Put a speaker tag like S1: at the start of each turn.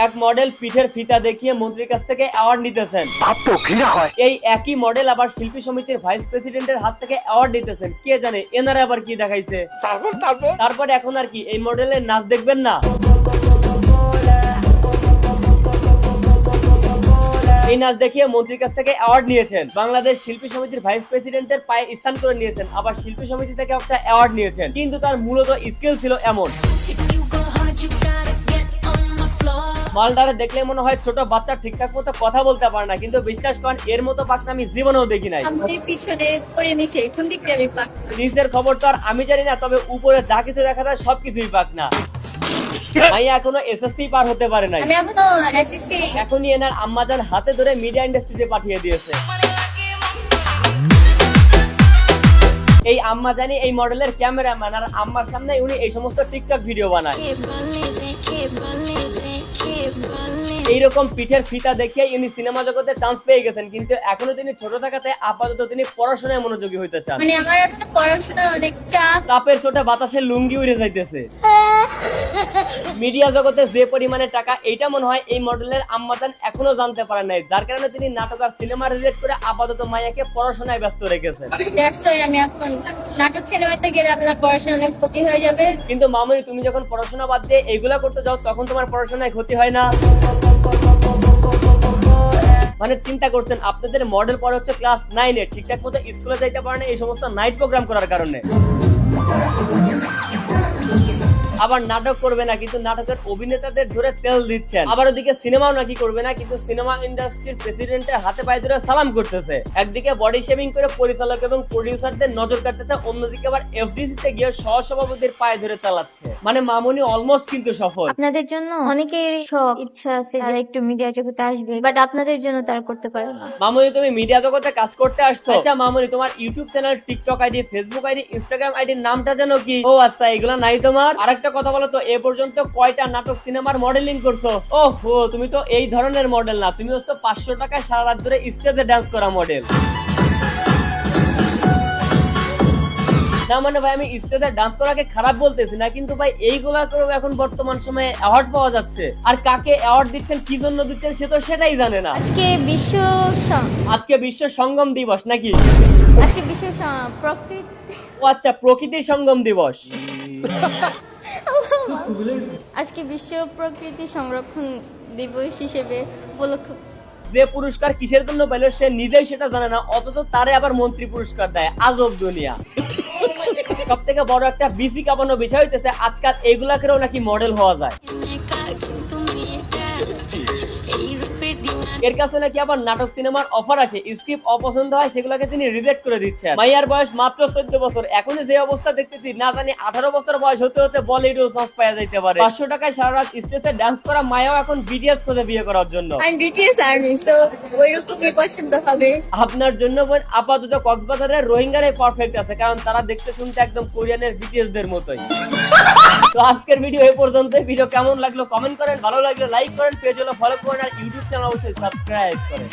S1: এক মডেল পিঠের ফিতা দেখিয়ে মন্ত্রীর কাছ থেকে অ্যাওয়ার্ড নিতেছেন। এই একই মডেল আবার শিল্পী সমিতির ভাইস প্রেসিডেন্টের হাত থেকে অ্যাওয়ার্ড নিতেছেন। কে জানে এনারা আবার কি দেখাইছে। তারপর এখন আর কি এই মডেলের নাচ দেখবেন না? এই নাচ দেখিয়ে মন্ত্রীর কাছ থেকে অ্যাওয়ার্ড নিয়েছেন। বাংলাদেশ শিল্পী সমিতির ভাইস প্রেসিডেন্টের পায়ে স্থান করে নিয়েছেন, আবার শিল্পী সমিতি থেকে একটা অ্যাওয়ার্ড নিয়েছেন। কিন্তু তার মূলত স্কিল ছিল এমন। মালটারে দেখলে মনে হয় ছোট বাচ্চা ঠিকঠাক মতো কথা বলতে পারে না, কিন্তু বিশ্বাস করেন এর মতো পাকনা আমি জীবনেও দেখি নাই। নিচের খবর তো আর আমি জানি না, তবে উপরে যা কিছু দেখা যায় সবকিছুই পাকনা। ভাইয়া এখনো এসএসসি পার হতে পারে নাই, এখনই এনার আম্মাজান হাতে ধরে মিডিয়া ইন্ডাস্ট্রিতে পাঠিয়ে দিয়েছে। এই আম্মা জানি এই মডেলের ক্যামেরাম্যান, আর আম্মার সামনে উনি এই সমস্ত টিকটক ভিডিও বানায়। এইরকম পিঠের ফিতা দেখিয়ে ইনি সিনেমা জগতে চান্স পেয়ে গেছেন, কিন্তু এখনো তিনি ছোট থাকাতে আপাতত তিনি পড়াশোনায় মনোযোগী হইতে চান।
S2: মানে আমার এখনো পড়াশোনার অনেক চাপ।
S1: চাপের চোটে বাতাসে লুঙ্গি উড়ে যাইতেছে। মিডিয়া জগতে যে পরিমাণে টাকা, এইটা মনে হয় এই মডেলের আম্মাজান এখনো জানতে পারেন নাই, যার কারণে তিনি নাটক আর সিনেমা রিলেট করে আপাতত মায়াকে পড়াশোনায় ব্যস্ত রেখেছেন।
S2: আমি এখন নাটক সিনেমাতে গেলে আপনার পড়াশোনা অনেক ক্ষতি হয়ে যাবে।
S1: কিন্তু মামুনি, তুমি যখন পড়াশোনা বাদ দিয়ে এইগুলা করতে যাও তখন তোমার পড়াশোনায় ক্ষতি হয় না? মানে চিন্তা করছেন আপনাদের মডেল পড়ে হচ্ছে ক্লাস 9 এ, ঠিকঠাক মতো স্কুলে যাইতে পারে না এই সমস্ত নাইট প্রোগ্রাম করার কারণে। আবার নাটক করবে না, কিন্তু নাটকের অভিনেতাদের ধরে তেল দিচ্ছেন। আবার ওদিকে সিনেমাও নাকি করবে না, কিন্তু সিনেমা ইন্ডাস্ট্রির প্রেসিডেন্টের হাতে পায়ে ধরে সালাম করতেছে। একদিকে বডি শেভিং করে পরিচালক এবং প্রডিউসারদের নজর কাটতেছে, অন্যদিকে আবার এফডিসিতে গিয়ে সহসভাপতির পায়ে ধরে চালাচ্ছে। মানে মামুনি অলমোস্ট কিন্তু সফল।
S2: আপনাদের জন্য অনেকেরই শখ ইচ্ছা আছে যারা একটু মিডিয়া জগতে আসবে, বাট আপনাদের জন্য তার করতে পারে না।
S1: মামুনি, তুমি মিডিয়া জগতে কাজ করতে আসছো? আচ্ছা মামুনি, তোমার YouTube channel, TikTok ID, Facebook ID, Instagram আইডির নামটা যেন কি? ও আচ্ছা, এগুলা নাই তোমার? আরেকটা কথা বলো তো, এ পর্যন্ত কয়টা নাটক সিনেমার মডেলিং করছো? ওহো, তুমি তো এই ধরনের মডেল না, তুমি হচ্ছে 500 টাকায় সারা রাত ধরে স্টেজে ডান্স করা মডেল। না মানে ভাই, আমি স্টেজে ডান্স করাকে খারাপ বলতেছি না, কিন্তু ভাই এইগুলা করেও এখন বর্তমান সময়ে অ্যাওয়ার্ড পাওয়া যাচ্ছে। আর কাকে অ্যাওয়ার্ড দিচ্ছেন, কি জন্য দিচ্ছেন, সে তো সেটাই জানে না। আজকে বিশ্ব সঙ্গম দিবস নাকি?
S2: আজকে বিশ্ব প্রকৃতি,
S1: ও আচ্ছা, প্রকৃতির সঙ্গম দিবস।
S2: আজকে বিশ্ব প্রকৃতি সংরক্ষণ দিবস হিসেবে উপলক্ষ।
S1: যে পুরস্কার কিসের জন্য পেল সে নিজেই সেটা জানে না, অথচ তারে আবার মন্ত্রী পুরস্কার দেয়। আজব দুনিয়া। সব থেকে বড় একটা বিসি কাঁপানো বিষয় হইতেছে আজকাল এগুলাকেও নাকি মডেল হওয়া যায়। এর কাছে নাকি আবার নাটক সিনেমার অফার আসে, স্ক্রিপ্ট অপছন্দ হয় সেগুলোকে তিনি রিজেক্ট করে দিচ্ছেন। মাইয়ার বয়স মাত্র 14 বছর, এখনই যে অবস্থা দেখতেছি, না জানি 18 বছর বয়স হতে হতে বলিউডও চান্স পাওয়া যাইতে পারে। 500 টাকায় সারা রাত স্টেজে ডান্স করা মায়াও এখন বিটিএস খোঁজে বিয়ে করার জন্য।
S2: আমি বিটিএস আর্মি, তো ওইরকমই পছন্দ হবে
S1: আপনার জন্য। আপাতত কক্সবাজারের রোহিঙ্গারাই পারফেক্ট আছে, কারণ তারা দেখতে শুনতে একদম কোরিয়ানের বিটিএস দের মতোই। তো আজকের ভিডিও এই পর্যন্ত। ভিডিও কেমন লাগলো কমেন্ট করেন, ভালো লাগলে লাইক করেন, পেজ হলো ফলো করেন, আর ইউটিউব চ্যানেল অবশ্যই সাবস্ক্রাইব করেন।